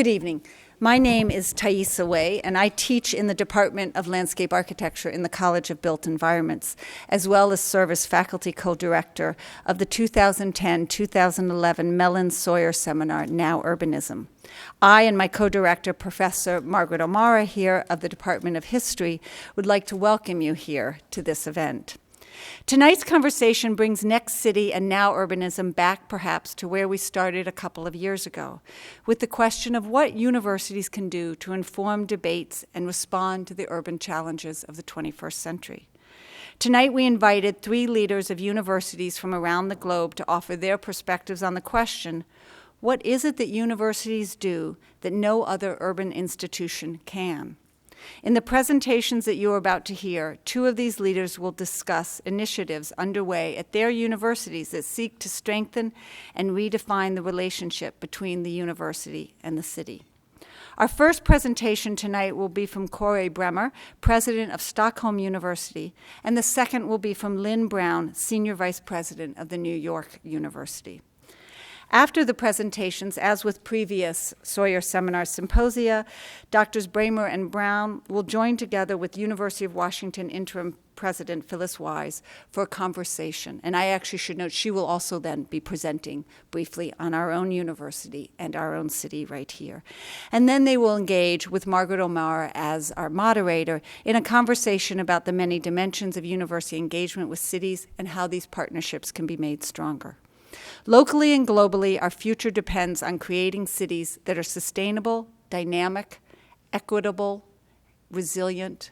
Good evening. My name is Thaisa Wei, and I teach in the Department of Landscape Architecture in the College of Built Environments, as well as serve as faculty co-director of the 2010-2011 Mellon Sawyer Seminar, Now Urbanism. I and my co-director, Professor Margaret O'Mara here of the Department of History, would like to welcome you here to this event. Tonight's conversation brings Next City and Now Urbanism back perhaps to where we started a couple of years ago, with the question of what universities can do to inform debates and respond to the urban challenges of the 21st century. Tonight we invited 3 leaders of universities from around the globe to offer their perspectives on the question, what is it that universities do that no other urban institution can? In the presentations that you are about to hear, 2 of these leaders will discuss initiatives underway at their universities that seek to strengthen and redefine the relationship between the university and the city. Our first presentation tonight will be from Kåre Bremer, president of Stockholm University, and the second will be from Lynn Brown, senior vice president of the New York University. After the presentations, as with previous Sawyer Seminar Symposia, Drs. Bremer and Brown will join together with University of Washington interim president Phyllis Wise for a conversation. And I actually should note she will also then be presenting briefly on our own university and our own city right here. And then they will engage with Margaret O'Mara as our moderator in a conversation about the many dimensions of university engagement with cities and how these partnerships can be made stronger. Locally and globally, our future depends on creating cities that are sustainable, dynamic, equitable, resilient,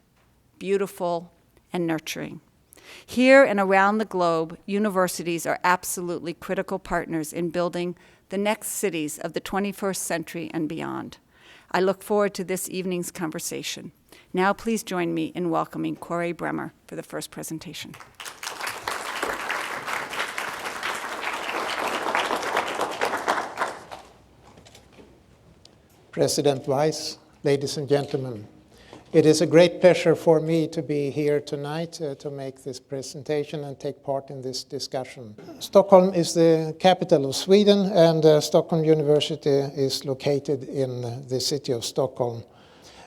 beautiful, and nurturing. Here and around the globe, universities are absolutely critical partners in building the next cities of the 21st century and beyond. I look forward to this evening's conversation. Now please join me in welcoming Kåre Bremer for the first presentation. President Wise, ladies and gentlemen, it is a great pleasure for me to be here tonight to make this presentation and take part in this discussion. Stockholm is the capital of Sweden, and Stockholm University is located in the city of Stockholm.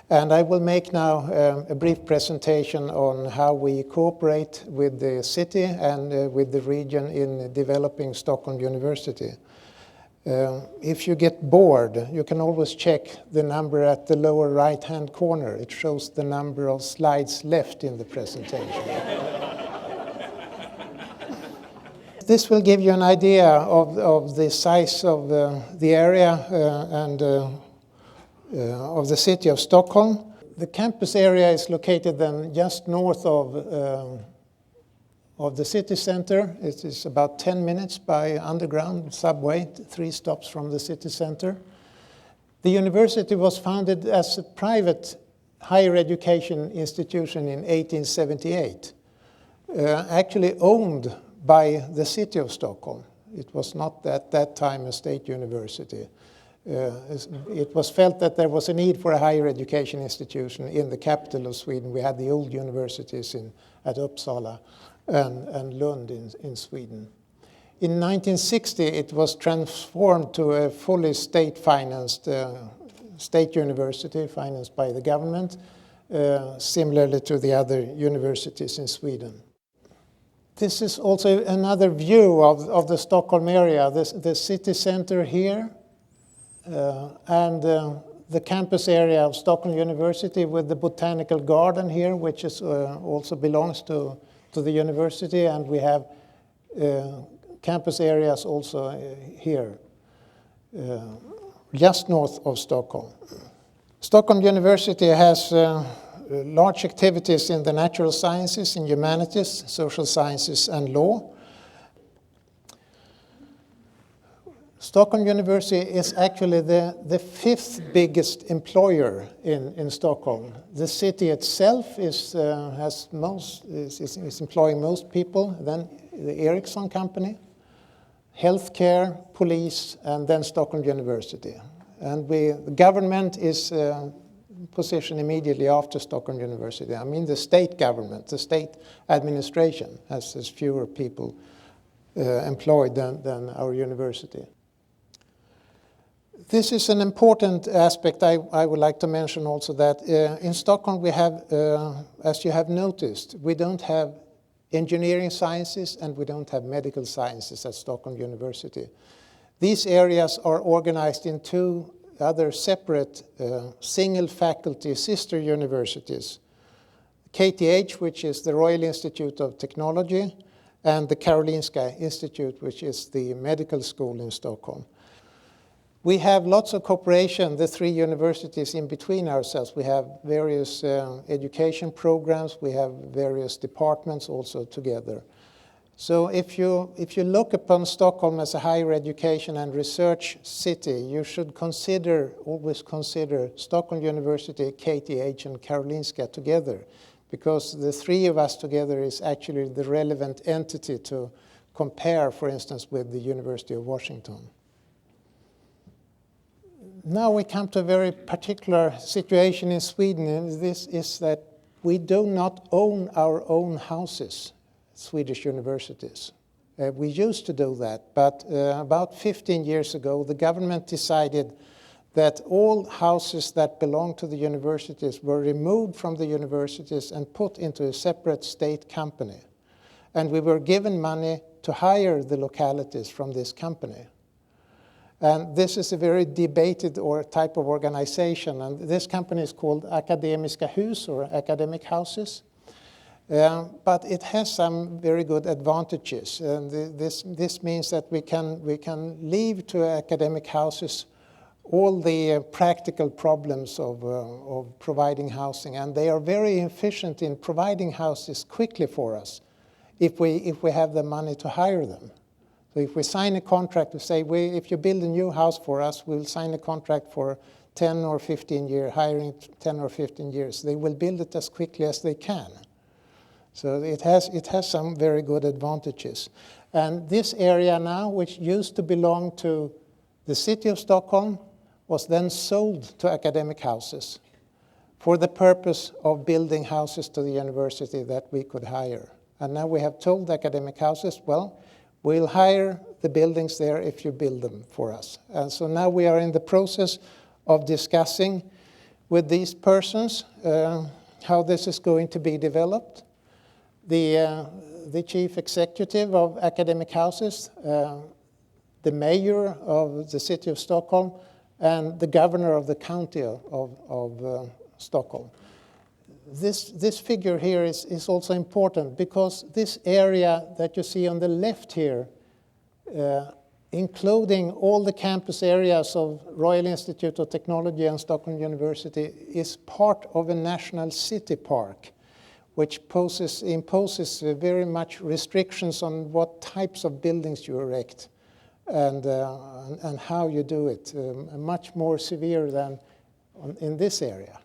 And I will make now a brief presentation on how we cooperate with the city and with the region in developing Stockholm University. If you get bored, you can always check the number at the lower right-hand corner. It shows the number of slides left in the presentation. This will give you an idea of the size of the area and of the city of Stockholm. The campus area is located then just north of the city center. It is about 10 minutes by underground subway, 3 stops from the city center. The university was founded as a private higher education institution in 1878, actually owned by the city of Stockholm. It was not at that time a state university. It was felt that there was a need for a higher education institution in the capital of Sweden. We had the old universities at Uppsala and Lund in Sweden. In 1960, it was transformed to a fully state-financed state university, financed by the government, similarly to the other universities in Sweden. This is also another view of the Stockholm area, the city center here, and the campus area of Stockholm University with the botanical garden here, which is also belongs to the university, and we have campus areas also here, just north of Stockholm. Stockholm University has large activities in the natural sciences, in humanities, social sciences, and law. Stockholm University is actually the 5th biggest employer in Stockholm. The city itself is employing most people, then the Ericsson company, healthcare, police, and then Stockholm University. And the government is positioned immediately after Stockholm University. I mean the state government, the state administration has fewer people employed than our university. This is an important aspect I would like to mention also, that in Stockholm we have, as you have noticed, we don't have engineering sciences and we don't have medical sciences at Stockholm University. These areas are organized in two other separate single faculty sister universities. KTH, which is the Royal Institute of Technology, and the Karolinska Institute, which is the medical school in Stockholm. We have lots of cooperation, the three universities in between ourselves. We have various education programs, we have various departments also together. So if you look upon Stockholm as a higher education and research city, you should always consider Stockholm University, KTH, and Karolinska together, because the three of us together is actually the relevant entity to compare, for instance, with the University of Washington. Now we come to a very particular situation in Sweden, and this is that we do not own our own houses, Swedish universities. We used to do that, but about 15 years ago, the government decided that all houses that belong to the universities were removed from the universities and put into a separate state company. And we were given money to hire the localities from this company. And this is a very debated type of organization. And this company is called Akademiska Hus, or academic houses. But it has some very good advantages. And this means that we can leave to academic houses all the practical problems of providing housing. And they are very efficient in providing houses quickly for us if we have the money to hire them. So if we sign a contract to say, if you build a new house for us, we'll sign a contract for 10 or 15 years, hiring 10 or 15 years. They will build it as quickly as they can. So it has some very good advantages. And this area now, which used to belong to the city of Stockholm, was then sold to academic houses for the purpose of building houses to the university that we could hire. And now we have told academic houses, well, we'll hire the buildings there if you build them for us. And so now we are in the process of discussing with these persons how this is going to be developed. The chief executive of academic houses, the mayor of the city of Stockholm, and the governor of the county of Stockholm. This figure here is also important because this area that you see on the left here, including all the campus areas of Royal Institute of Technology and Stockholm University, is part of a national city park, which imposes very much restrictions on what types of buildings you erect and how you do it, much more severe than in this area.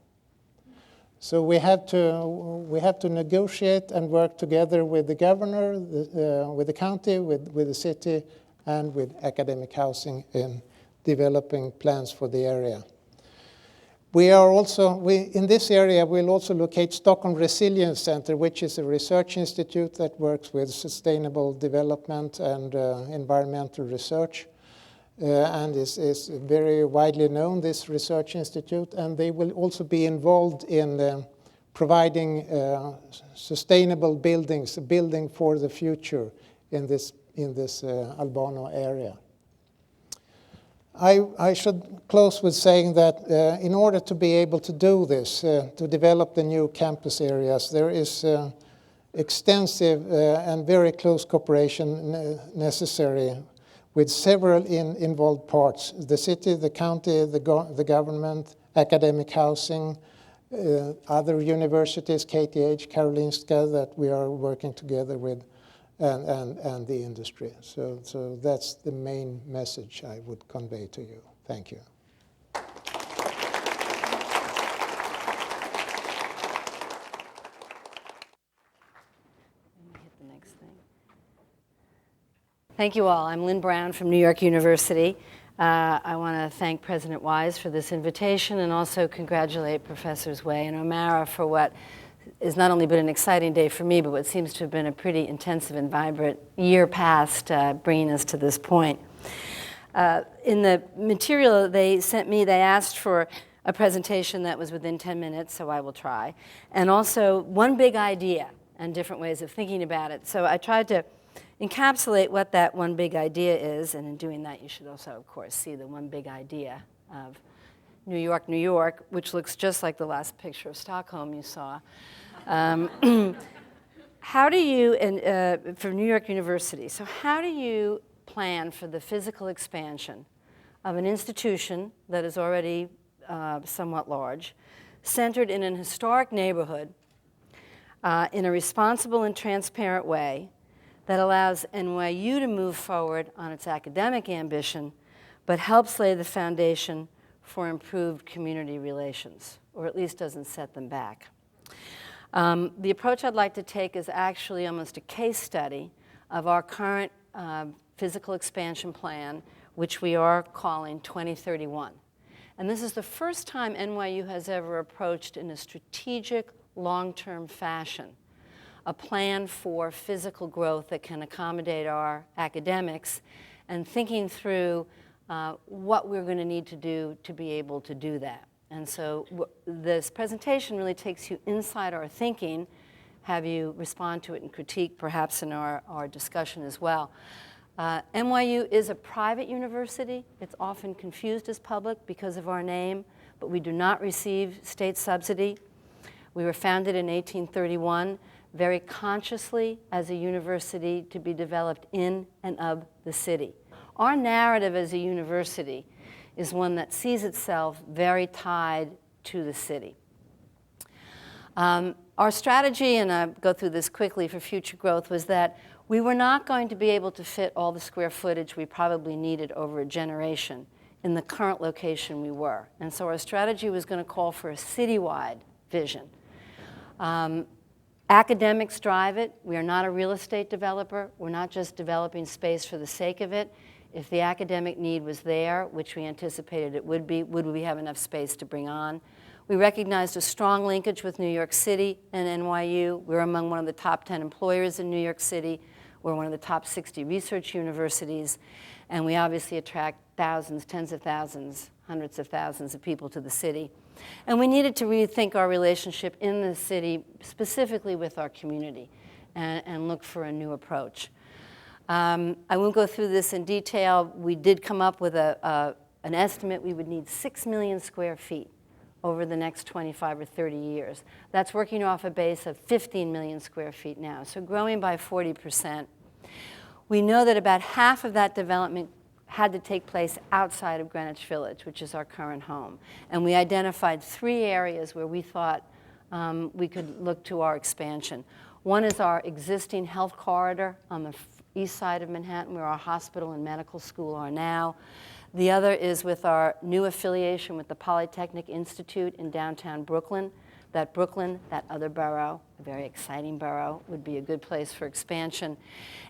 So we have to negotiate and work together with the governor, with the county, with the city, and with academic housing in developing plans for the area. In this area, we'll also locate Stockholm Resilience Center, which is a research institute that works with sustainable development and environmental research. And is very widely known, this research institute, and they will also be involved in providing sustainable buildings, building for the future in this Albano area. I should close with saying that in order to be able to do this, to develop the new campus areas, there is extensive and very close cooperation necessary with several involved parts: the city, the county, the government, academic housing, other universities, KTH, Karolinska, that we are working together with, and the industry. So that's the main message I would convey to you. Thank you. Thank you all. I'm Lynn Brown from New York University. I want to thank President Wise for this invitation and also congratulate Professors Way and O'Mara for what has not only been an exciting day for me, but what seems to have been a pretty intensive and vibrant year past bringing us to this point. In the material they sent me, they asked for a presentation that was within 10 minutes, so I will try. And also one big idea and different ways of thinking about it. So I tried to encapsulate what that one big idea is, and in doing that you should also, of course, see the one big idea of New York, New York, which looks just like the last picture of Stockholm you saw. How do you, for New York University, so how do you plan for the physical expansion of an institution that is already somewhat large, centered in an historic neighborhood in a responsible and transparent way that allows NYU to move forward on its academic ambition, but helps lay the foundation for improved community relations, or at least doesn't set them back? The approach I'd like to take is actually almost a case study of our current physical expansion plan, which we are calling 2031. And this is the first time NYU has ever approached in a strategic, long-term fashion a plan for physical growth that can accommodate our academics, and thinking through what we're going to need to do to be able to do that. And so this presentation really takes you inside our thinking, have you respond to it and critique perhaps in our discussion as well. NYU is a private university. It's often confused as public because of our name, but we do not receive state subsidy. We were founded in 1831 very consciously as a university to be developed in and of the city. Our narrative as a university is one that sees itself very tied to the city. Our strategy, and I'll go through this quickly for future growth, was that we were not going to be able to fit all the square footage we probably needed over a generation in the current location we were. And so our strategy was going to call for a citywide vision. Academics drive it. We are not a real estate developer. We're not just developing space for the sake of it. If the academic need was there, which we anticipated it would be, would we have enough space to bring on? We recognized a strong linkage with New York City and NYU. We're among one of the top 10 employers in New York City. We're one of the top 60 research universities. And we obviously attract thousands, tens of thousands, hundreds of thousands of people to the city. And we needed to rethink our relationship in the city, specifically with our community, and look for a new approach. I won't go through this in detail. We did come up with an estimate we would need 6 million square feet over the next 25 or 30 years. That's working off a base of 15 million square feet now, so growing by 40%. We know that about half of that development had to take place outside of Greenwich Village, which is our current home. And we identified 3 areas where we thought we could look to our expansion. One is our existing health corridor on the east side of Manhattan, where our hospital and medical school are now. The other is with our new affiliation with the Polytechnic Institute in downtown Brooklyn. That other borough, a very exciting borough, would be a good place for expansion.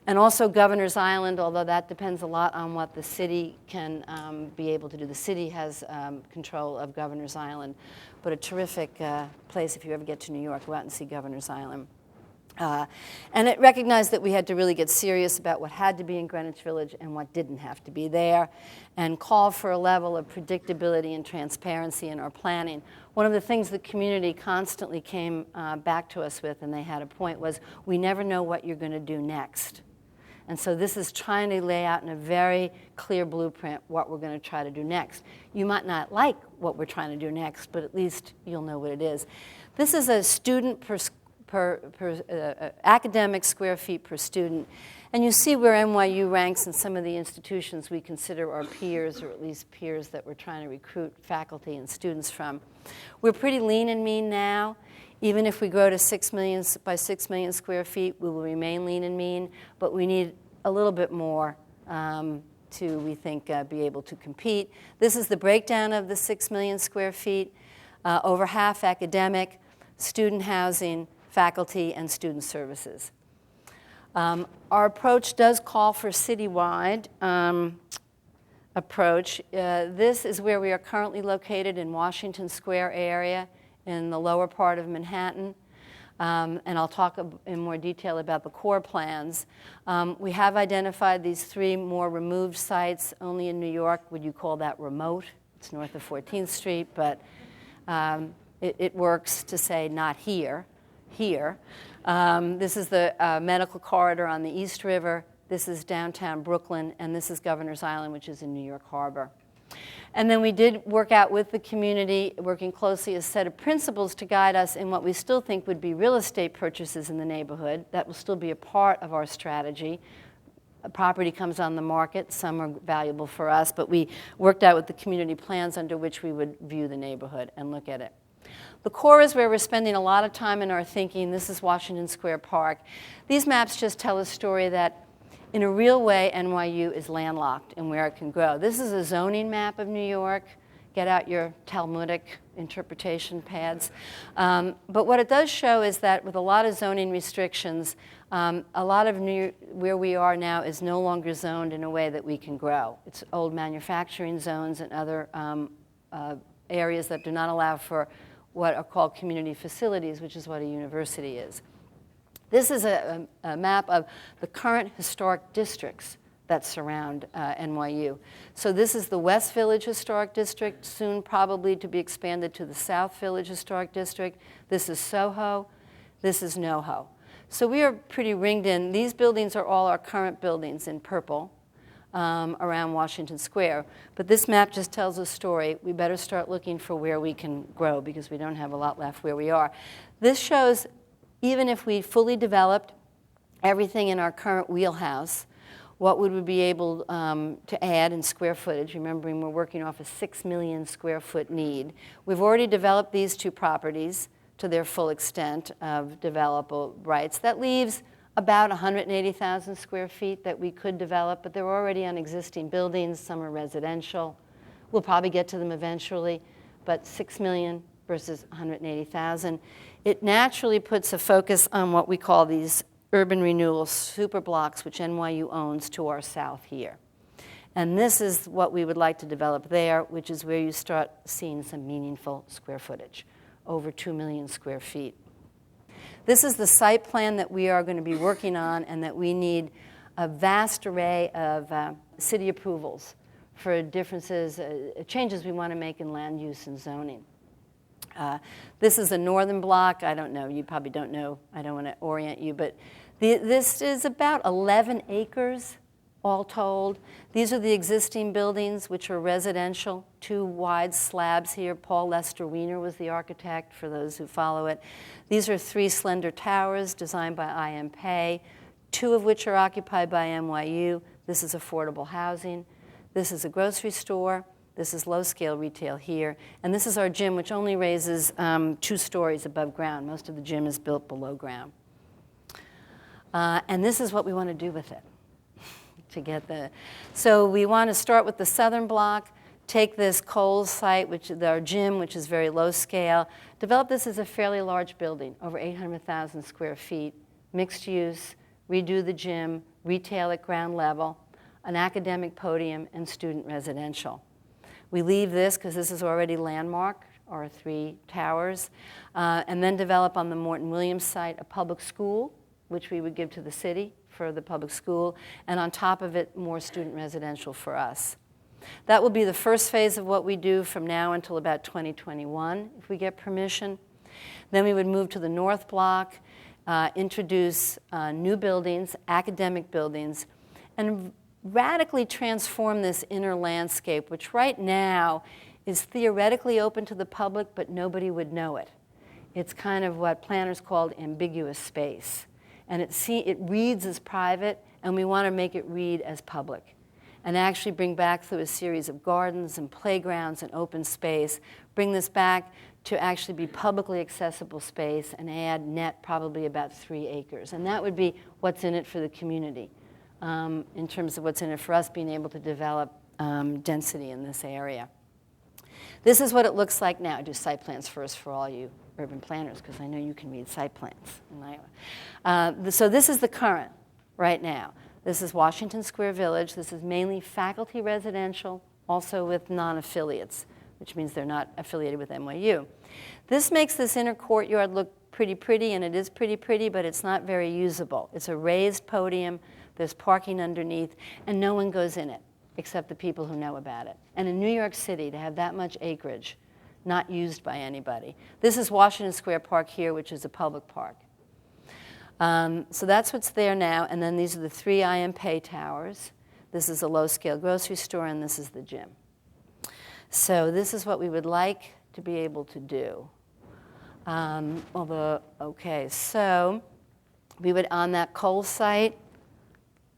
And also Governor's Island, although that depends a lot on what the city can be able to do. The city has control of Governor's Island, but a terrific place if you ever get to New York, go out and see Governor's Island. And it recognized that we had to really get serious about what had to be in Greenwich Village and what didn't have to be there, and call for a level of predictability and transparency in our planning. One of the things the community constantly came back to us with, and they had a point, was we never know what you're going to do next. And so this is trying to lay out in a very clear blueprint what we're going to try to do next. You might not like what we're trying to do next, but at least you'll know what it is. This is a student per academic square feet per student. And you see where NYU ranks in some of the institutions we consider our peers, or at least peers that we're trying to recruit faculty and students from. We're pretty lean and mean now. Even if we grow to 6 million by 6 million square feet, we will remain lean and mean, but we need a little bit more to, we think, be able to compete. This is the breakdown of the 6 million square feet. Over half academic, student housing, faculty, and student services. Our approach does call for citywide approach. This is where we are currently located in Washington Square area in the lower part of Manhattan. and I'll talk in more detail about the core plans. We have identified these 3 more removed sites. Only in New York would you call that remote. It's north of 14th Street, but it works to say not here, here. This is the medical corridor on the East River. This is downtown Brooklyn, and this is Governor's Island, which is in New York Harbor. And then we did work out with the community, working closely, a set of principles to guide us in what we still think would be real estate purchases in the neighborhood. That will still be a part of our strategy. A property comes on the market, some are valuable for us, but we worked out with the community plans under which we would view the neighborhood and look at it. The core is where we're spending a lot of time in our thinking. This is Washington Square Park. These maps just tell a story that in a real way, NYU is landlocked and where it can grow. This is a zoning map of New York. Get out your Talmudic interpretation pads. But what it does show is that with a lot of zoning restrictions, a lot of where we are now is no longer zoned in a way that we can grow. It's old manufacturing zones and other areas that do not allow for what are called community facilities, which is what a university is. This is a map of the current historic districts that surround NYU. So this is the West Village Historic District, soon probably to be expanded to the South Village Historic District. This is Soho. This is NoHo. So we are pretty ringed in. These buildings are all our current buildings in purple around Washington Square. But this map just tells a story. We better start looking for where we can grow because we don't have a lot left where we are. This shows even if we fully developed everything in our current wheelhouse, what would we be able to add in square footage? Remembering we're working off a 6 million square foot need. We've already developed these 2 properties to their full extent of developable rights. That leaves about 180,000 square feet that we could develop, but they're already on existing buildings. Some are residential. We'll probably get to them eventually, but 6 million versus 180,000. It naturally puts a focus on what we call these urban renewal super blocks, which NYU owns to our south here. And this is what we would like to develop there, which is where you start seeing some meaningful square footage, over 2 million square feet. This is the site plan that we are going to be working on and that we need a vast array of city approvals for differences, changes we want to make in land use and zoning. This is the northern block. I don't know. You probably don't know. I don't want to orient you. But this is about 11 acres all told. These are the existing buildings, which are residential, 2 wide slabs here. Paul Lester Wiener was the architect, for those who follow it. These are 3 slender towers designed by I.M. Pei, 2 of which are occupied by NYU. This is affordable housing. This is a grocery store. This is low-scale retail here. And this is our gym, which only raises 2 stories above ground. Most of the gym is built below ground. And this is what we want to do with it to get the... So we want to start with the southern block, take this Kohl's site, which is our gym, which is very low scale, develop this as a fairly large building, over 800,000 square feet, mixed use, redo the gym, retail at ground level, an academic podium, and student residential. We leave this because this is already landmark, our 3 towers, and then develop on the Morton Williams site a public school, which we would give to the city for the public school, and on top of it, more student residential for us. That will be the first phase of what we do from now until about 2021, if we get permission. Then we would move to the north block, introduce new buildings, academic buildings, and radically transform this inner landscape, which right now is theoretically open to the public, but nobody would know it. It's kind of what planners called ambiguous space. And it reads as private, and we want to make it read as public, and actually bring back through a series of gardens and playgrounds and open space, bring this back to actually be publicly accessible space and add net probably about 3 acres. And that would be what's in it for the community. In terms of what's in it for us being able to develop density in this area. This is what it looks like now. I do site plans first for all you urban planners because I know you can read site plans. So this is the current right now. This is Washington Square Village. This is mainly faculty residential, also with non-affiliates, which means they're not affiliated with NYU. This makes this inner courtyard look pretty, and it is pretty, but it's not very usable. It's a raised podium, there's parking underneath, and no one goes in it except the people who know about it. And in New York City, to have that much acreage not used by anybody. This is Washington Square Park here, which is a public park. So that's what's there now, and then these are the 3 I.M. Pei towers. This is a low-scale grocery store, and this is the gym. So this is what we would like to be able to do. Okay, so we would, on that coal site,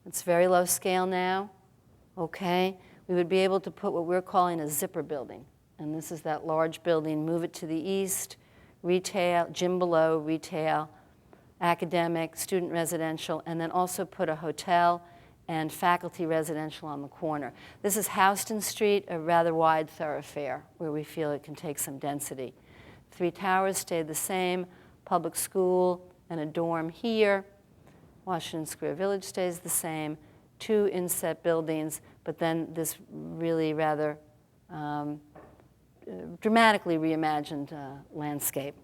it's very low scale now, okay, we would be able to put what we're calling a zipper building. And this is that large building, move it to the east, retail, gym below, retail, academic, student residential, and then also put a hotel and faculty residential on the corner. This is Houston Street, a rather wide thoroughfare where we feel it can take some density. 3 towers stayed the same, public school and a dorm here. Washington Square Village stays the same, 2 inset buildings, but then this really rather dramatically reimagined landscape.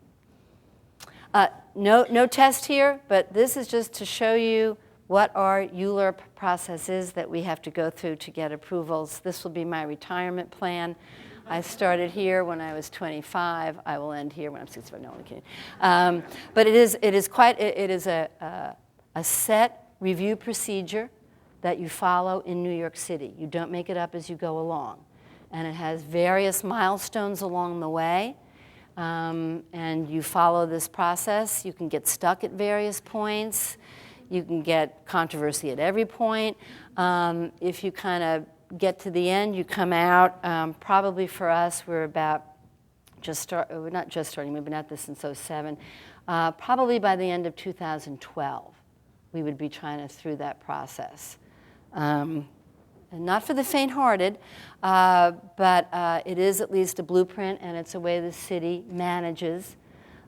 No test here, but this is just to show you what our ULURP process is that we have to go through to get approvals. This will be my retirement plan. I started here when I was 25. I will end here when I'm 65. No, I'm kidding. But it is a set review procedure that you follow in New York City. You don't make it up as you go along. And it has various milestones along the way. And you follow this process. You can get stuck at various points. You can get controversy at every point. If you kind of get to the end, you come out. Probably for us, we're about we're not just starting, we've been at this since 2007. Probably by the end of 2012, we would be trying to through that process. And not for the faint-hearted, but it is at least a blueprint, and it's a way the city manages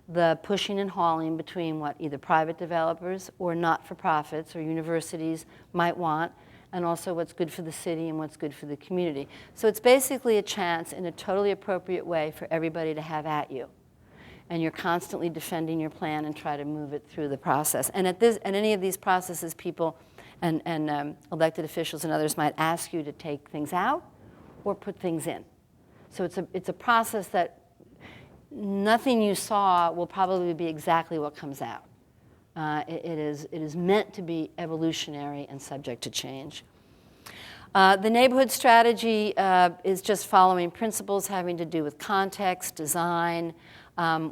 the pushing and hauling between what either private developers or not-for-profits or universities might want, and also what's good for the city and what's good for the community. So it's basically a chance in a totally appropriate way for everybody to have at you. And you're constantly defending your plan and try to move it through the process. And at any of these processes, people and elected officials and others might ask you to take things out or put things in. So it's a process that nothing you saw will probably be exactly what comes out. It is meant to be evolutionary and subject to change. The neighborhood strategy is just following principles having to do with context, design,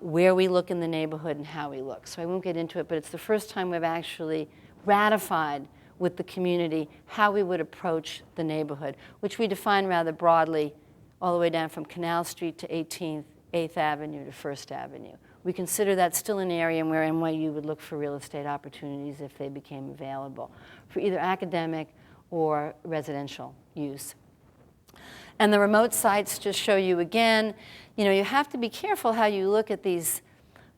where we look in the neighborhood and how we look. So I won't get into it, but it's the first time we've actually ratified with the community how we would approach the neighborhood, which we define rather broadly all the way down from Canal Street to 18th, 8th Avenue to 1st Avenue. We consider that still an area where NYU would look for real estate opportunities if they became available for either academic or residential use. And the remote sites just show you again, you have to be careful how you look at these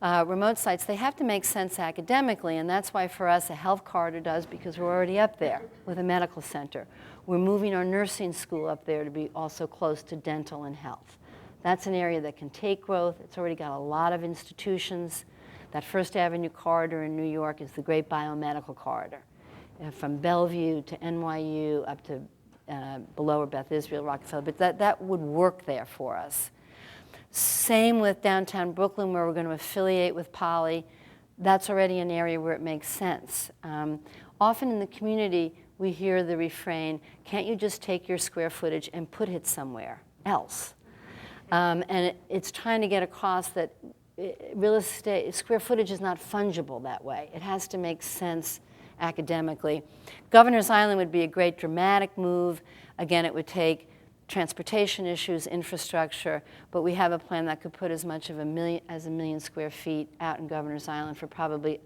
remote sites. They have to make sense academically, and that's why for us a health corridor does, because we're already up there with a medical center. We're moving our nursing school up there to be also close to dental and health. That's an area that can take growth. It's already got a lot of institutions. That First Avenue corridor in New York is the great biomedical corridor. From Bellevue to NYU up to below or Beth Israel, Rockefeller, but that would work there for us. Same with downtown Brooklyn, where we're going to affiliate with Poly. That's already an area where it makes sense. Often in the community, we hear the refrain, can't you just take your square footage and put it somewhere else? And it's trying to get across that real estate, square footage is not fungible that way. It has to make sense academically. Governor's Island would be a great dramatic move. Again, it would take transportation issues, infrastructure, but we have a plan that could put as much of a million square feet out in Governor's Island for probably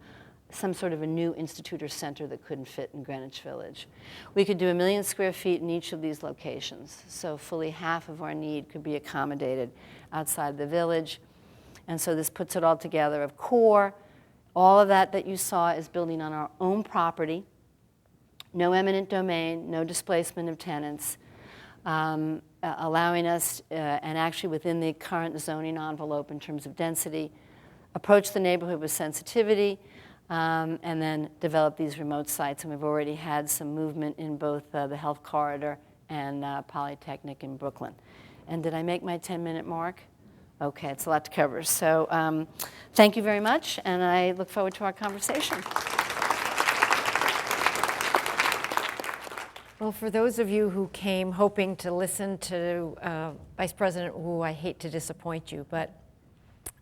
some sort of a new institute or center that couldn't fit in Greenwich Village. We could do 1 million square feet in each of these locations, so fully half of our need could be accommodated outside the village. And so this puts it all together of core. All of that you saw is building on our own property, no eminent domain, no displacement of tenants, allowing us, and actually within the current zoning envelope in terms of density, approach the neighborhood with sensitivity, and then develop these remote sites. And we've already had some movement in both the Health Corridor and Polytechnic in Brooklyn. And did I make my 10-minute mark? Okay, it's a lot to cover. So thank you very much, and I look forward to our conversation. Well, for those of you who came hoping to listen to Vice President Wu, I hate to disappoint you, but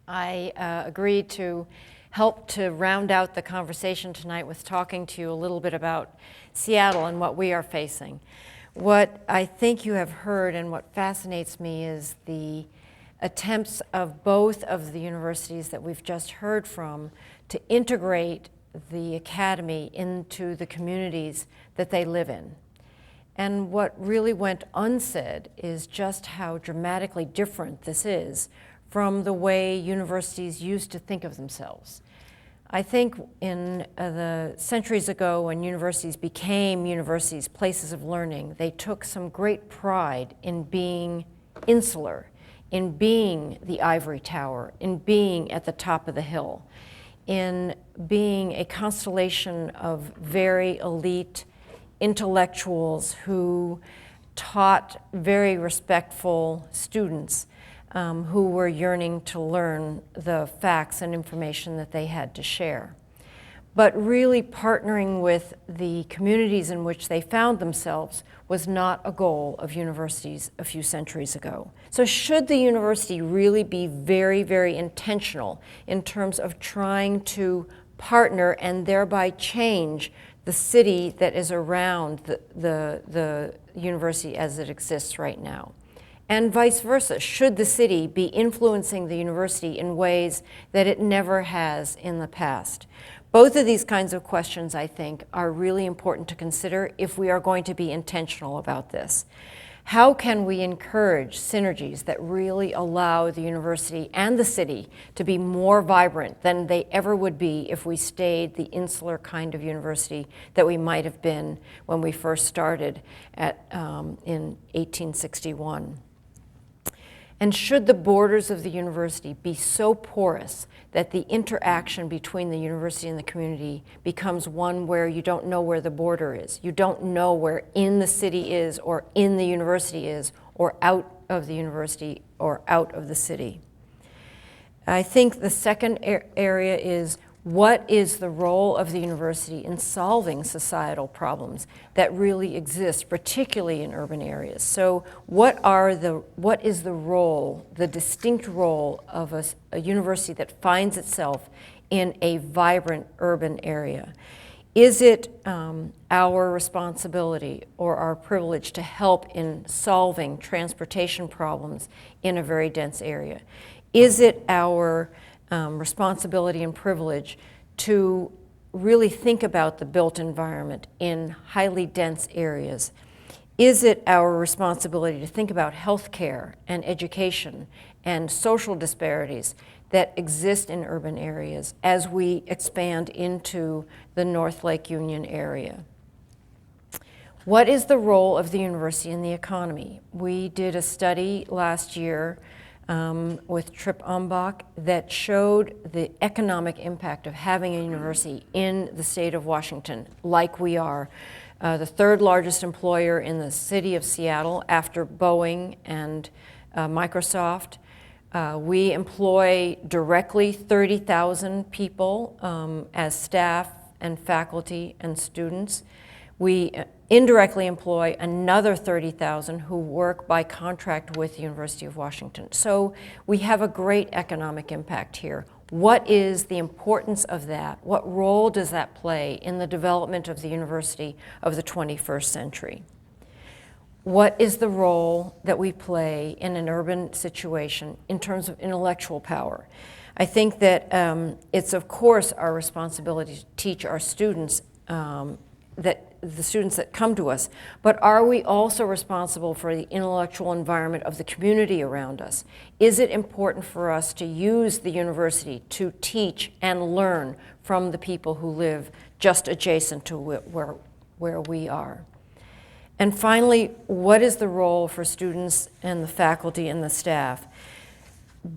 I agreed to help to round out the conversation tonight with talking to you a little bit about Seattle and what we are facing. What I think you have heard and what fascinates me is the attempts of both of the universities that we've just heard from to integrate the academy into the communities that they live in. And what really went unsaid is just how dramatically different this is from the way universities used to think of themselves. I think in the centuries ago when universities became universities, places of learning, they took some great pride in being insular, in being the ivory tower, in being at the top of the hill, in being a constellation of very elite intellectuals who taught very respectful students who were yearning to learn the facts and information that they had to share. But really partnering with the communities in which they found themselves was not a goal of universities a few centuries ago. So should the university really be very, very intentional in terms of trying to partner and thereby change the city that is around the university as it exists right now? And vice versa, should the city be influencing the university in ways that it never has in the past? Both of these kinds of questions, I think, are really important to consider if we are going to be intentional about this. How can we encourage synergies that really allow the university and the city to be more vibrant than they ever would be if we stayed the insular kind of university that we might have been when we first started in 1861? And should the borders of the university be so porous that the interaction between the university and the community becomes one where you don't know where the border is? You don't know where in the city is, or in the university is, or out of the university, or out of the city. I think the second area is, what is the role of the university in solving societal problems that really exist, particularly in urban areas? So what is the role, the distinct role of a university that finds itself in a vibrant urban area? Is it our responsibility or our privilege to help in solving transportation problems in a very dense area? Is it our responsibility and privilege to really think about the built environment in highly dense areas? Is it our responsibility to think about healthcare and education and social disparities that exist in urban areas as we expand into the North Lake Union area? What is the role of the university in the economy? We did a study last year with Trip Umbach that showed the economic impact of having a university in the state of Washington, like we are. The third largest employer in the city of Seattle after Boeing and Microsoft. We employ directly 30,000 people as staff and faculty and students. We indirectly employ another 30,000 who work by contract with the University of Washington. So we have a great economic impact here. What is the importance of that? What role does that play in the development of the university of the 21st century? What is the role that we play in an urban situation in terms of intellectual power? I think that it's of course our responsibility to teach our students the students that come to us, but are we also responsible for the intellectual environment of the community around us? Is it important for us to use the university to teach and learn from the people who live just adjacent to where we are? And finally, what is the role for students and the faculty and the staff?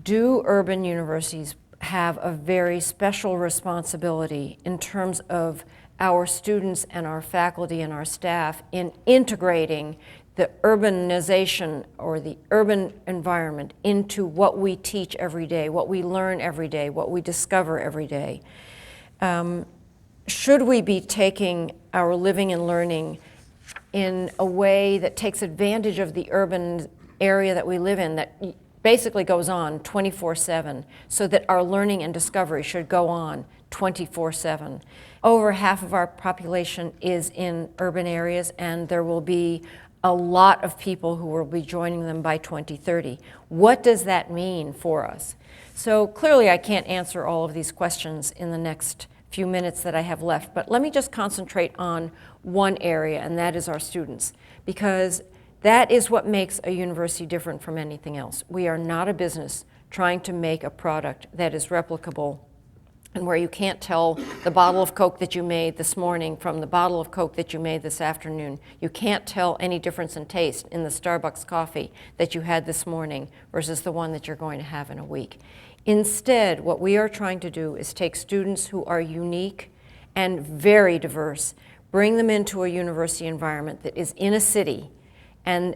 Do urban universities have a very special responsibility in terms of our students and our faculty and our staff in integrating the urbanization or the urban environment into what we teach every day, what we learn every day, what we discover every day. Should we be taking our living and learning in a way that takes advantage of the urban area that we live in that basically goes on 24/7, so that our learning and discovery should go on 24/7. Over half of our population is in urban areas, and there will be a lot of people who will be joining them by 2030. What does that mean for us? So clearly I can't answer all of these questions in the next few minutes that I have left, but let me just concentrate on one area, and that is our students, because that is what makes a university different from anything else. We are not a business trying to make a product that is replicable and where you can't tell the bottle of Coke that you made this morning from the bottle of Coke that you made this afternoon. You can't tell any difference in taste in the Starbucks coffee that you had this morning versus the one that you're going to have in a week. Instead, what we are trying to do is take students who are unique and very diverse, bring them into a university environment that is in a city, and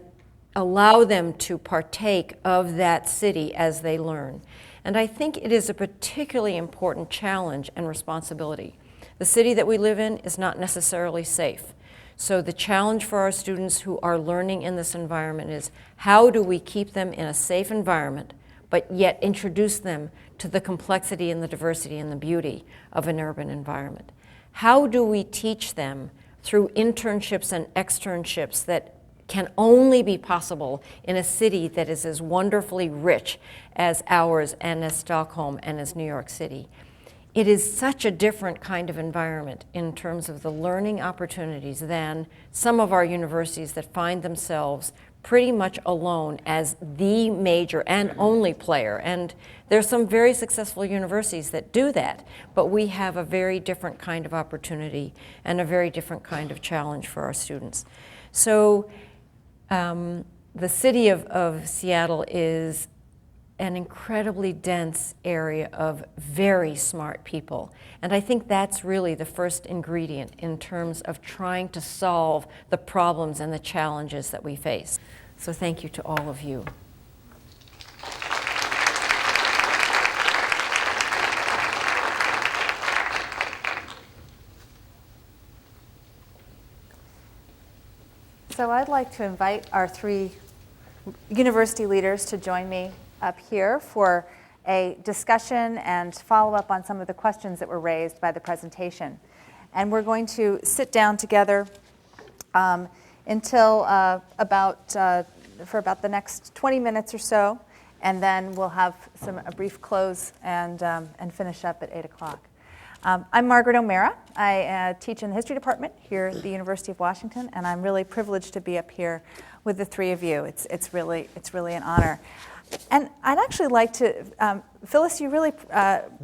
allow them to partake of that city as they learn. And I think it is a particularly important challenge and responsibility. The city that we live in is not necessarily safe. So the challenge for our students who are learning in this environment is, how do we keep them in a safe environment, but yet introduce them to the complexity and the diversity and the beauty of an urban environment? How do we teach them through internships and externships that can only be possible in a city that is as wonderfully rich as ours and as Stockholm and as New York City? It is such a different kind of environment in terms of the learning opportunities than some of our universities that find themselves pretty much alone as the major and only player. And there's some very successful universities that do that, but we have a very different kind of opportunity and a very different kind of challenge for our students. So the city of Seattle is an incredibly dense area of very smart people. And I think that's really the first ingredient in terms of trying to solve the problems and the challenges that we face. So thank you to all of you. So I'd like to invite our three university leaders to join me up here for a discussion and follow up on some of the questions that were raised by the presentation. And we're going to sit down together until for about the next 20 minutes or so, and then we'll have a brief close and finish up at 8 o'clock. I'm Margaret O'Mara. I teach in the history department here at the University of Washington, and I'm really privileged to be up here with the three of you. It's really an honor. And I'd actually like to, Phyllis, you really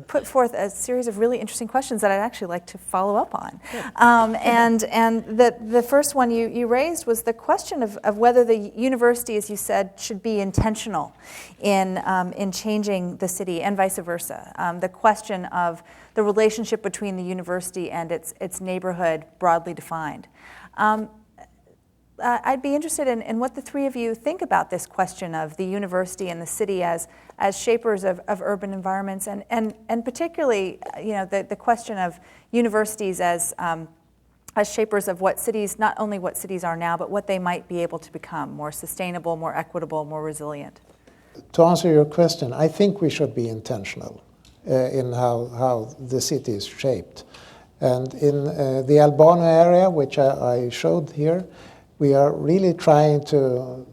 put forth a series of really interesting questions that I'd actually like to follow up on. And the first one you raised was the question of whether the university, as you said, should be intentional in changing the city and vice versa. The question of the relationship between the university and its neighborhood broadly defined. I'd be interested in what the three of you think about this question of the university and the city as shapers of urban environments, and particularly, the question of universities as shapers of what cities, not only what cities are now, but what they might be able to become: more sustainable, more equitable, more resilient. To answer your question, I think we should be intentional in how the city is shaped. And in the Albano area, which I showed here, we are really trying to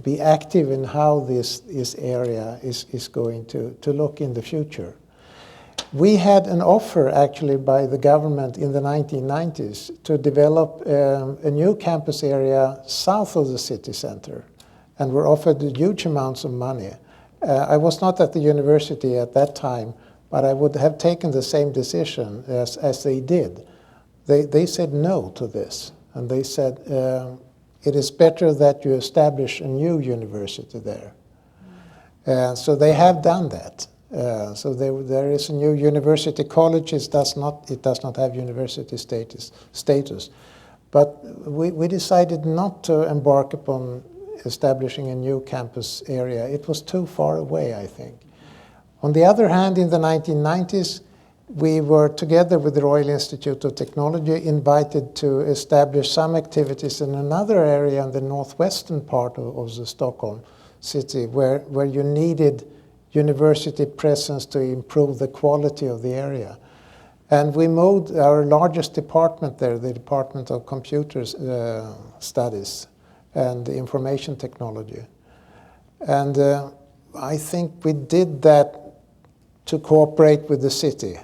be active in how this area is going to look in the future. We had an offer actually by the government in the 1990s to develop a new campus area south of the city center, and were offered huge amounts of money. I was not at the university at that time, but I would have taken the same decision as they did. They said no to this. And they said, it is better that you establish a new university there. So they have done that. So there is a new university college. It does not have university status. But we decided not to embark upon establishing a new campus area. It was too far away, I think. On the other hand, in the 1990s, we were, together with the Royal Institute of Technology, invited to establish some activities in another area in the northwestern part of the Stockholm city, where you needed university presence to improve the quality of the area. And we moved our largest department there, the Department of Computer Studies and Information Technology. And I think we did that to cooperate with the city.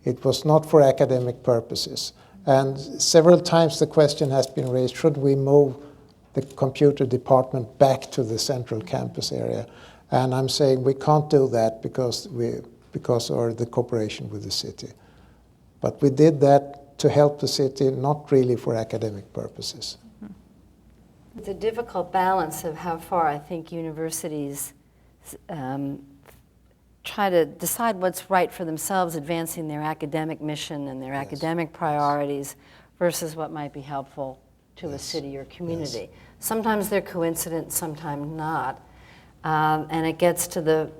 It was not for academic purposes. And several times the question has been raised, should we move the computer department back to the central campus area? And I'm saying we can't do that because of the cooperation with the city. But we did that to help the city, not really for academic purposes. It's a difficult balance of how far I think universities try to decide what's right for themselves, advancing their academic mission and their academic priorities versus what might be helpful to a city or community. Sometimes they're coincident, sometimes not. And it gets to the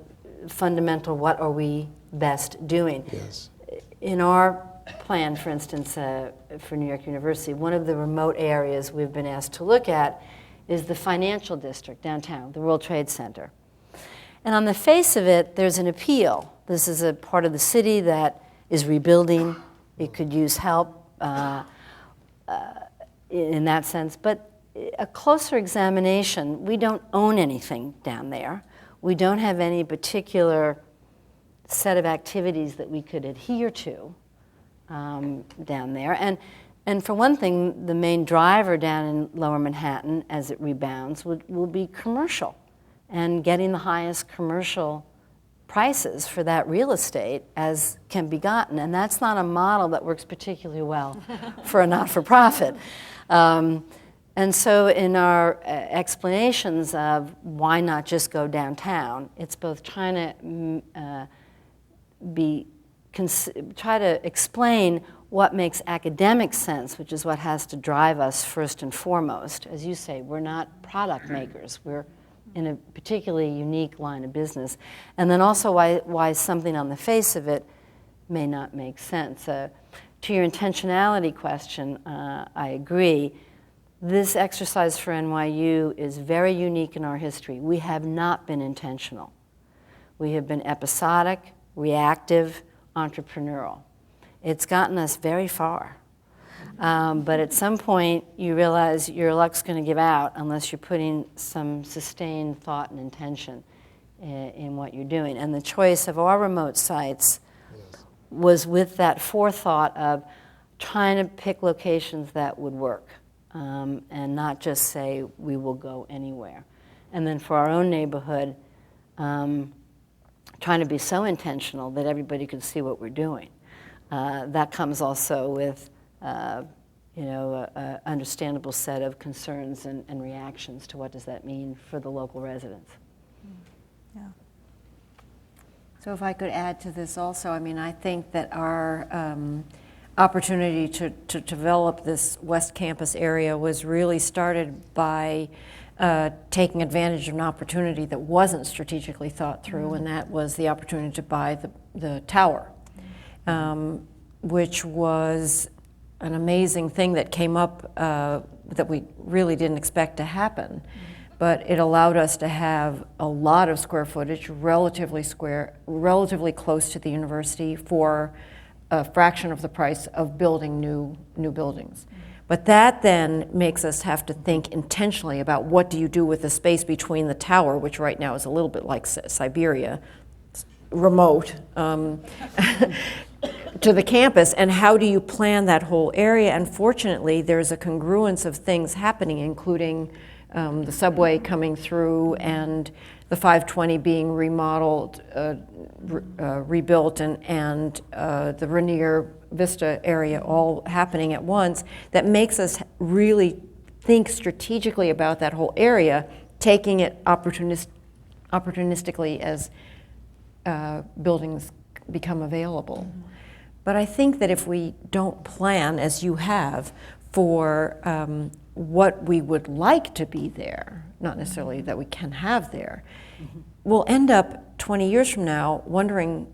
fundamental, what are we best doing? Yes. In our plan, for instance, for New York University, one of the remote areas we've been asked to look at is the financial district downtown, the World Trade Center. And on the face of it, there's an appeal. This is a part of the city that is rebuilding. It could use help in that sense. But a closer examination, we don't own anything down there. We don't have any particular set of activities that we could adhere to down there. And for one thing, the main driver down in Lower Manhattan as it rebounds will be commercial, and getting the highest commercial prices for that real estate as can be gotten. And that's not a model that works particularly well for a not-for-profit. And so in our explanations of why not just go downtown, it's both trying to try to explain what makes academic sense, which is what has to drive us first and foremost. As you say, we're not product makers. We're in a particularly unique line of business. And then also why something on the face of it may not make sense. To your intentionality question, I agree. This exercise for NYU is very unique in our history. We have not been intentional. We have been episodic, reactive, entrepreneurial. It's gotten us very far. But at some point, you realize your luck's going to give out unless you're putting some sustained thought and intention in what you're doing. And the choice of our remote sites was with that forethought of trying to pick locations that would work and not just say we will go anywhere. And then for our own neighborhood, trying to be so intentional that everybody could see what we're doing. That comes also with an understandable set of concerns and reactions to what does that mean for the local residents. Yeah. So if I could add to this also, I mean, I think that our opportunity to develop this West Campus area was really started by taking advantage of an opportunity that wasn't strategically thought through, and that was the opportunity to buy the tower, which was an amazing thing that came up that we really didn't expect to happen. But it allowed us to have a lot of square footage, relatively close to the university for a fraction of the price of building new buildings. But that then makes us have to think intentionally about what do you do with the space between the tower, which right now is a little bit like Siberia, remote, to the campus, and how do you plan that whole area? And fortunately, there's a congruence of things happening, including the subway coming through and the 520 being remodeled, rebuilt, and the Rainier Vista area all happening at once, that makes us really think strategically about that whole area, taking it opportunistically as buildings become available. But I think that if we don't plan, as you have, for what we would like to be there, not necessarily that we can have there, we'll end up 20 years from now wondering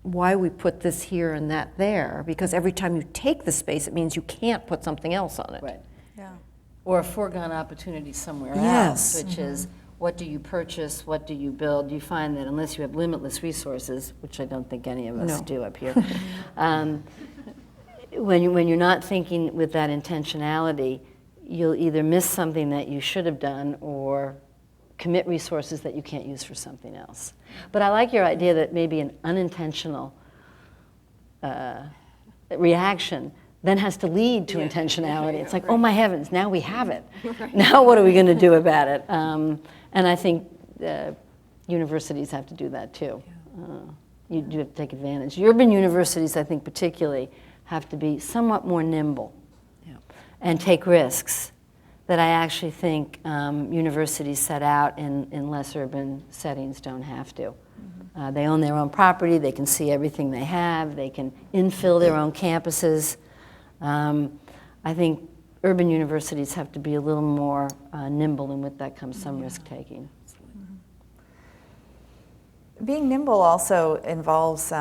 why we put this here and that there, because every time you take the space, it means you can't put something else on it. Right. Yeah. Or a foregone opportunity somewhere Yes. else, which is, what do you purchase, what do you build? You find that unless you have limitless resources, which I don't think any of us do up here, when you're not thinking with that intentionality, you'll either miss something that you should have done or commit resources that you can't use for something else. But I like your idea that maybe an unintentional reaction then has to lead to intentionality. It's like, oh my heavens, now we have it. Now what are we going to do about it? And I think universities have to do that too. You do have to take advantage. Urban universities, I think particularly, have to be somewhat more nimble and take risks that I actually think universities set out in less urban settings don't have to. They own their own property, they can see everything they have, they can infill their own campuses. I think urban universities have to be a little more nimble, and with that comes some risk-taking. Being nimble also involves,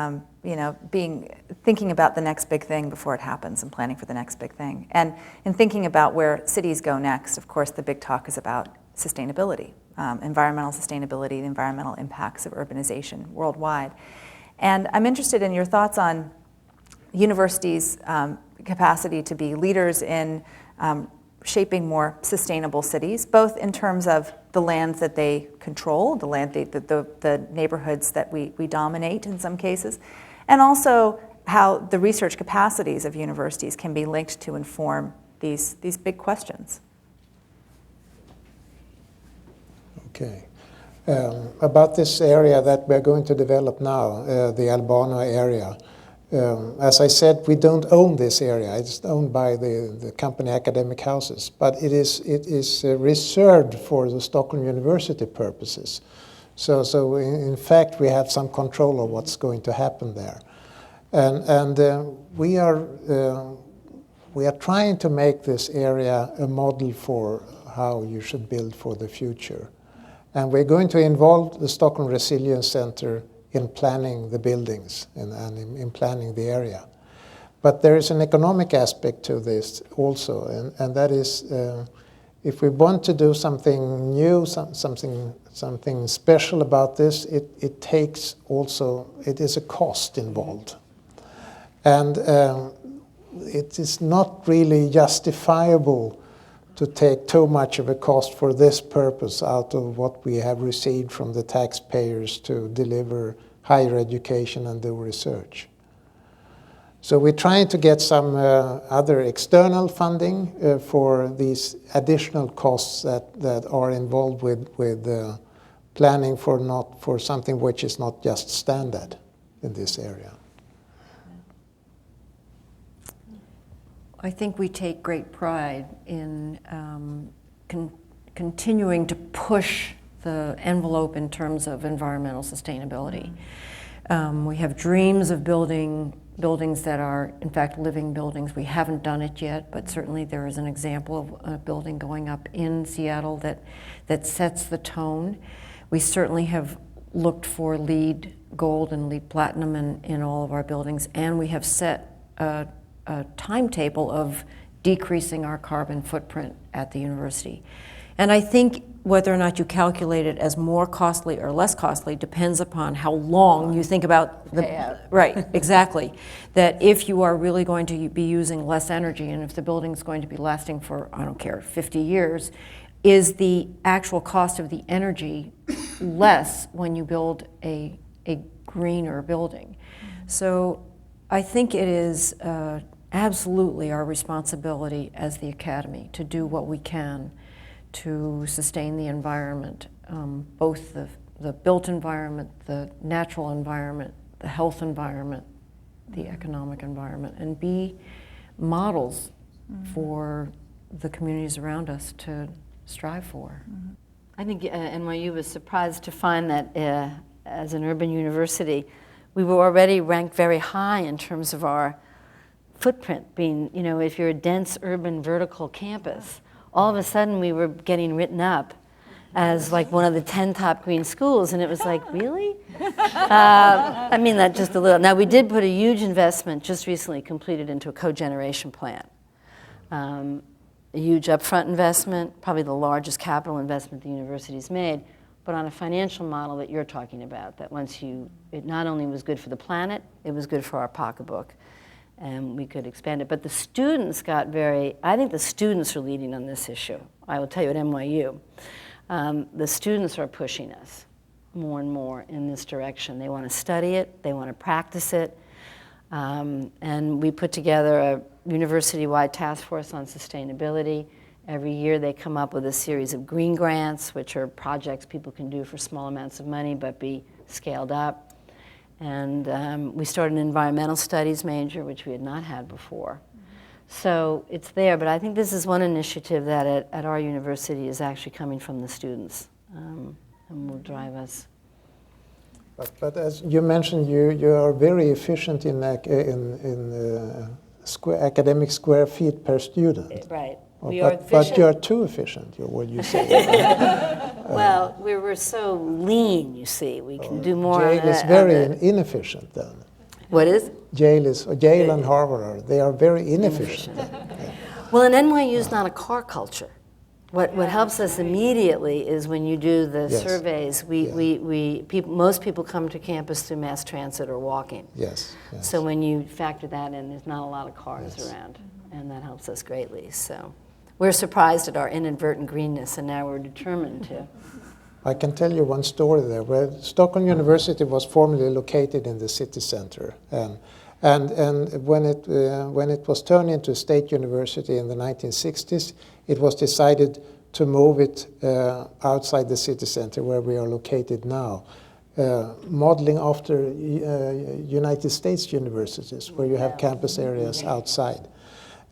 thinking about the next big thing before it happens and planning for the next big thing. And in thinking about where cities go next, of course, the big talk is about sustainability, environmental sustainability, the environmental impacts of urbanization worldwide. And I'm interested in your thoughts on universities' capacity to be leaders in shaping more sustainable cities, both in terms of the lands that they control, the neighborhoods that we dominate in some cases, and also how the research capacities of universities can be linked to inform these big questions. Okay. About this area that we're going to develop now, the Albano area, as I said, we don't own this area. It's owned by the company Academic Houses, but it is reserved for the Stockholm University purposes. So in fact, we have some control of what's going to happen there, and we are trying to make this area a model for how you should build for the future, and we're going to involve the Stockholm Resilience Center in planning the buildings and in planning the area. But there is an economic aspect to this also, and that is if we want to do something new, something special about this, it takes also, it is a cost involved. And it is not really justifiable to take too much of a cost for this purpose out of what we have received from the taxpayers to deliver higher education and do research. So we're trying to get some other external funding for these additional costs that are involved with planning for something which is not just standard in this area. I think we take great pride in continuing to push the envelope in terms of environmental sustainability. We have dreams of buildings that are, in fact, living buildings. We haven't done it yet, but certainly there is an example of a building going up in Seattle that sets the tone. We certainly have looked for LEED Gold and LEED Platinum in all of our buildings, and we have set a timetable of decreasing our carbon footprint at the university. And I think whether or not you calculate it as more costly or less costly depends upon how long you think about the payout. Right, exactly. That if you are really going to be using less energy, and if the building's going to be lasting for, I don't care, 50 years, is the actual cost of the energy less when you build a greener building. So I think it is absolutely our responsibility as the Academy to do what we can to sustain the environment, both the built environment, the natural environment, the health environment, the economic environment, and be models for the communities around us to strive for. I think NYU was surprised to find that as an urban university, we were already ranked very high in terms of our footprint being, if you're a dense urban vertical campus, all of a sudden we were getting written up as like one of the 10 top green schools, and it was like, really? I mean that just a little. Now we did put a huge investment, just recently completed, into a cogeneration plant. A huge upfront investment, probably the largest capital investment the university's made, but on a financial model that you're talking about, that it not only was good for the planet, it was good for our pocketbook, and we could expand it. But the students I think the students are leading on this issue. I will tell you at NYU, the students are pushing us more and more in this direction. They want to study it, they want to practice it, and we put together a university-wide task force on sustainability. Every year they come up with a series of green grants, which are projects people can do for small amounts of money but be scaled up. And we started an environmental studies major, which we had not had before. So it's there, but I think this is one initiative that at our university is actually coming from the students and will drive us. But as you mentioned, you are very efficient in academic square feet per student. Right. But you're too efficient, what you say. Well, we're so lean, you see. We can do more. Yale is very inefficient then. What is? Yale and Harvard, they are very inefficient. Well, and NYU is not a car culture. What helps us immediately is when you do the surveys, most people come to campus through mass transit or walking. Yes. So when you factor that in, there's not a lot of cars around, and that helps us greatly. So we're surprised at our inadvertent greenness, and now we're determined to. I can tell you one story there. Where Stockholm University was formerly located in the city center, and when it was turned into a state university in the 1960s, it was decided to move it outside the city center where we are located now, modeling after United States universities where you have campus areas outside.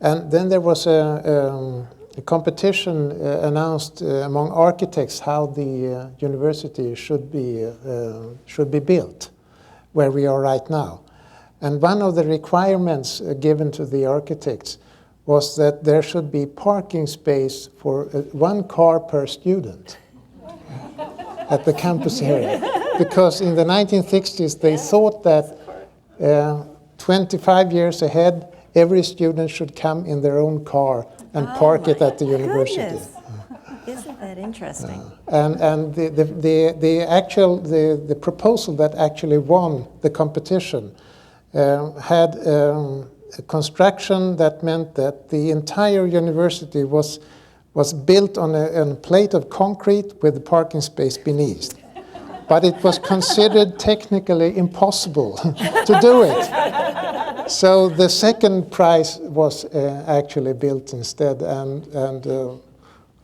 And then there was a competition announced among architects how the university should be built, where we are right now. And one of the requirements given to the architects was that there should be parking space for 1 car per student at the campus area. Because in the 1960s, they thought that 25 years ahead, every student should come in their own car and park it at the university. Goodness. Isn't that interesting? And the proposal that actually won the competition had a construction that meant that the entire university was built on a plate of concrete with a parking space beneath. But it was considered technically impossible to do it. So the second prize was actually built instead, and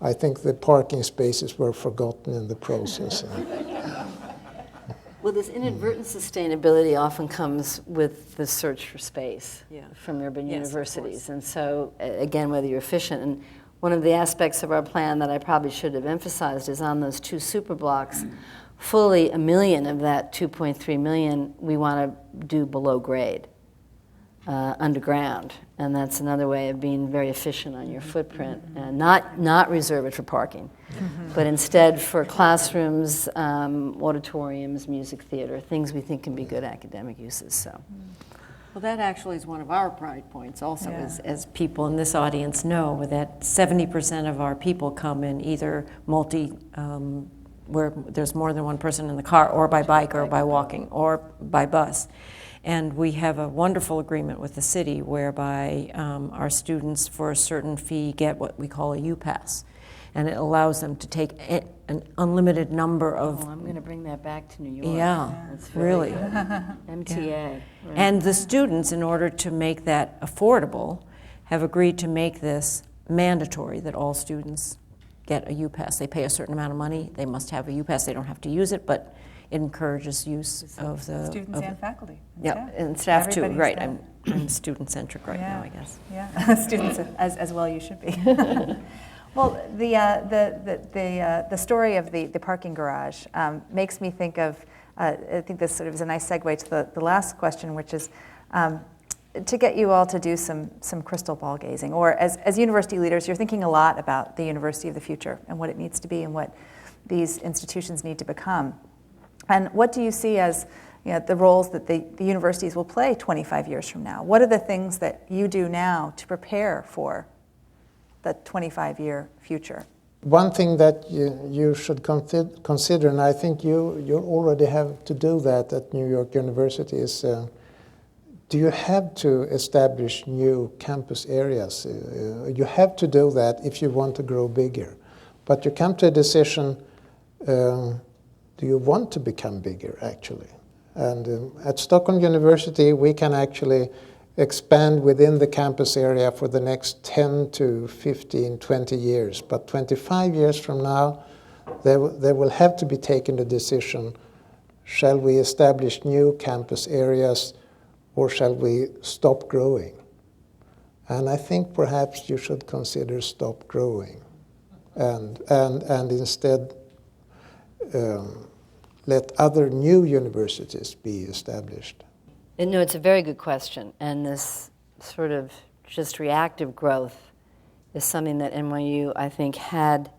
I think the parking spaces were forgotten in the process. Well, this inadvertent sustainability often comes with the search for space from urban universities. And so, again, whether you're efficient, and one of the aspects of our plan that I probably should have emphasized is on those 2 super blocks, fully 1 million of that 2.3 million we want to do below grade, underground. And that's another way of being very efficient on your footprint, and not reserve it for parking, but instead for classrooms, auditoriums, music theater, things we think can be good academic uses. So. Well, that actually is one of our pride points also, as people in this audience know, that 70% of our people come in either where there's more than one person in the car, or by bike, or by walking, or by bus. And we have a wonderful agreement with the city whereby our students, for a certain fee, get what we call a U-Pass. And it allows them to take an unlimited number of... I'm going to bring that back to New York. Yeah, that's really. MTA. Yeah. Right. And the students, in order to make that affordable, have agreed to make this mandatory, that all students get a U-Pass. They pay a certain amount of money. They must have a U-Pass. They don't have to use it, but it encourages use of the... Students and faculty. And yeah, staff. and staff too, Everybody's right. staff. I'm student-centric right now, I guess. Yeah, students as well you should be. Well, the story of the parking garage makes me think of I think this sort of is a nice segue to the last question, which is to get you all to do some crystal ball gazing, or as university leaders, you're thinking a lot about the university of the future and what it needs to be and what these institutions need to become. And what do you see as the roles that the universities will play 25 years from now? What are the things that you do now to prepare for the 25-year future? One thing that you should consider, and I think you already have to do that at New York University, is do you have to establish new campus areas? You have to do that if you want to grow bigger. But you come to a decision, do you want to become bigger, actually? And at Stockholm University, we can actually expand within the campus area for the next 10 to 15, 20 years. But 25 years from now, there will have to be taken a decision, shall we establish new campus areas or shall we stop growing? And I think perhaps you should consider stop growing and instead let other new universities be established. No, it's a very good question, and this sort of just reactive growth is something that NYU, I think, had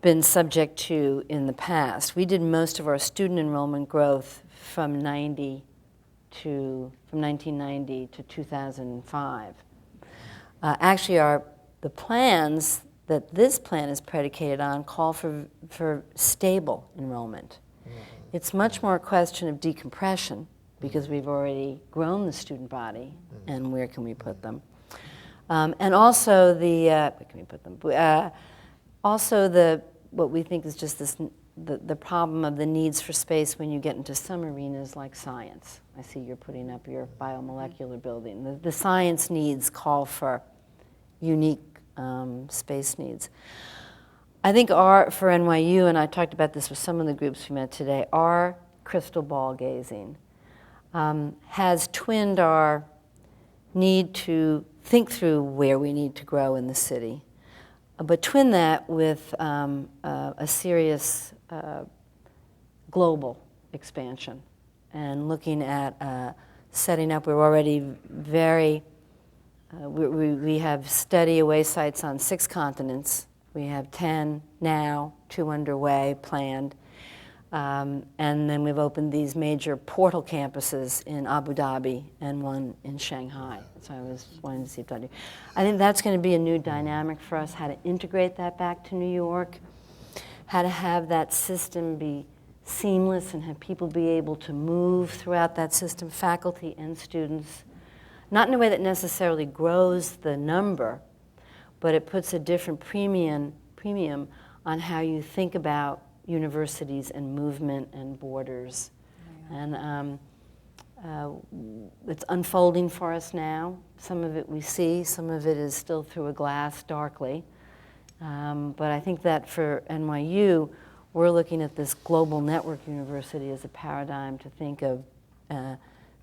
been subject to in the past. We did most of our student enrollment growth from 1990 to 2005. Actually, the plans that this plan is predicated on call for stable enrollment. Mm-hmm. It's much more a question of decompression, because we've already grown the student body, and where can we put them? And also where can we put them? Also what we think is just the problem of the needs for space when you get into some arenas like science. I see you're putting up your biomolecular building. The science needs call for unique space needs. I think for NYU, and I talked about this with some of the groups we met today, our crystal ball gazing has twinned our need to think through where we need to grow in the city, but twin that with a serious global expansion and looking at setting up. We're already we have steady away sites on 6 continents. We have 10 now, 2 underway, planned. And then we've opened these major portal campuses in Abu Dhabi and one in Shanghai. So I was wanting to see if that. I think that's going to be a new dynamic for us, how to integrate that back to New York, how to have that system be seamless and have people be able to move throughout that system, faculty and students, not in a way that necessarily grows the number, but it puts a different premium on how you think about universities and movement and borders. And it's unfolding for us now. Some of it we see, some of it is still through a glass darkly. But I think that for NYU, we're looking at this global network university as a paradigm to think of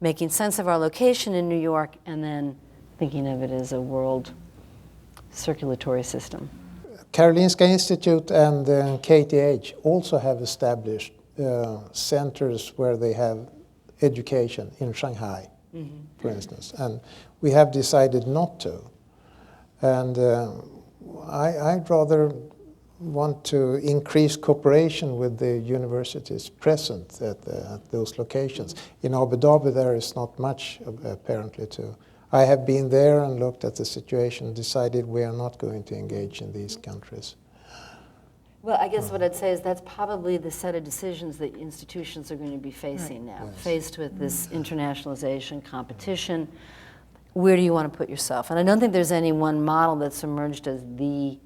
making sense of our location in New York and then thinking of it as a world circulatory system. Karolinska Institute and KTH also have established centers where they have education in Shanghai, for instance, and we have decided not to. And I'd rather want to increase cooperation with the universities present at those locations. In Abu Dhabi, there is not much apparently to. I have been there and looked at the situation, decided we are not going to engage in these countries. Well, I guess what I'd say is that's probably the set of decisions that institutions are going to be facing now, Yes. faced with this internationalization, competition. Where do you want to put yourself? And I don't think there's any one model that's emerged as the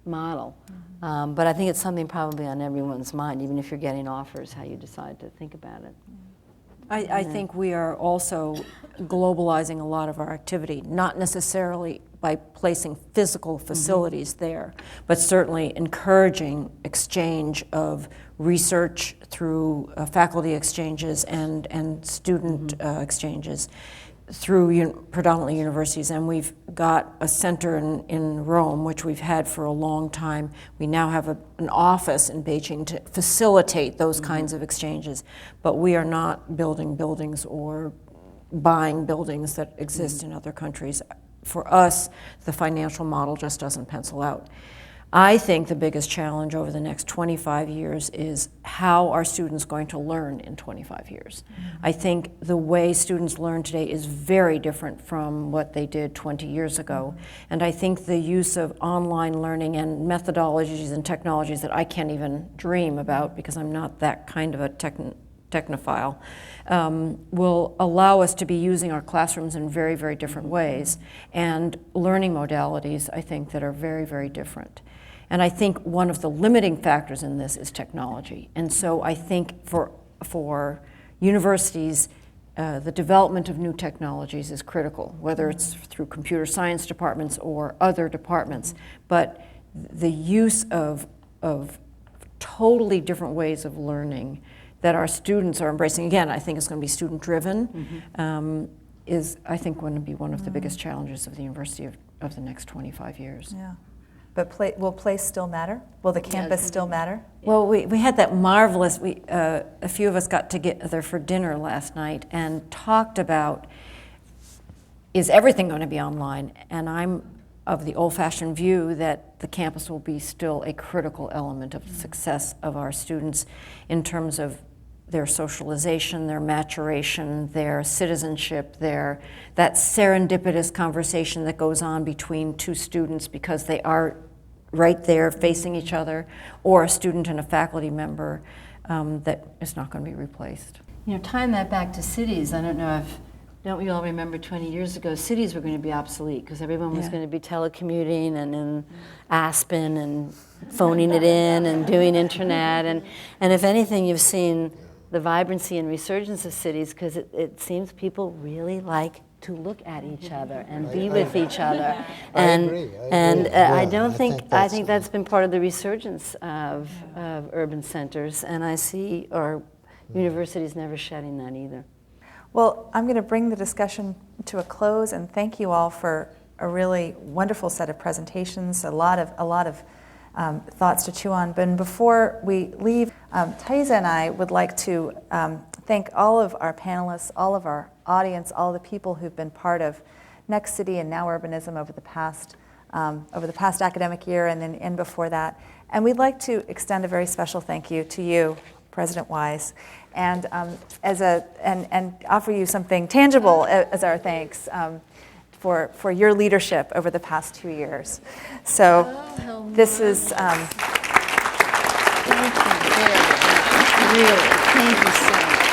model. But I think it's something probably on everyone's mind, even if you're getting offers, how you decide to think about it. I think we are also globalizing a lot of our activity, not necessarily by placing physical facilities there, but certainly encouraging exchange of research through faculty exchanges and student exchanges. through predominantly universities, and we've got a center in Rome, which we've had for a long time. We now have an office in Beijing to facilitate those kinds of exchanges, but we are not building buildings or buying buildings that exist in other countries. For us, the financial model just doesn't pencil out. I think the biggest challenge over the next 25 years is how are students going to learn in 25 years? I think the way students learn today is very different from what they did 20 years ago. And I think the use of online learning and methodologies and technologies that I can't even dream about because I'm not that kind of a technophile, will allow us to be using our classrooms in very, very different ways, and learning modalities, I think, that are very, very different. And I think one of the limiting factors in this is technology. And so I think for universities, the development of new technologies is critical, whether it's through computer science departments or other departments. But the use of totally different ways of learning that our students are embracing, again, I think it's going to be student-driven, is, I think, going to be one of the biggest challenges of the university of the next 25 years. Yeah. But will place still matter? Will the campus still matter? Well, we had that marvelous, a few of us got together for dinner last night and talked about, is everything going to be online? And I'm of the old-fashioned view that the campus will be still a critical element of the success of our students in terms of their socialization, their maturation, their citizenship, that serendipitous conversation that goes on between two students because they are right there facing each other, or a student and a faculty member that is not going to be replaced. You know, tying that back to cities, I don't know if, don't we all remember 20 years ago, cities were going to be obsolete because everyone was going to be telecommuting and in Aspen and phoning it in and doing internet. And if anything, you've seen the vibrancy and resurgence of cities because it seems people really like to look at each other and be with each other. And I think that's been part of the resurgence of urban centers, and I see our universities never shedding that either. Well, I'm going to bring the discussion to a close and thank you all for a really wonderful set of presentations, a lot of thoughts to chew on. But before we leave, Thaisa and I would like to thank all of our panelists, all of our audience, all the people who've been part of Next City and Now Urbanism over the past academic year and before that. And we'd like to extend a very special thank you to you, President Wise, and and offer you something tangible as our thanks for your leadership over the past 2 years. So this is Thank you very much. Really, thank you so much.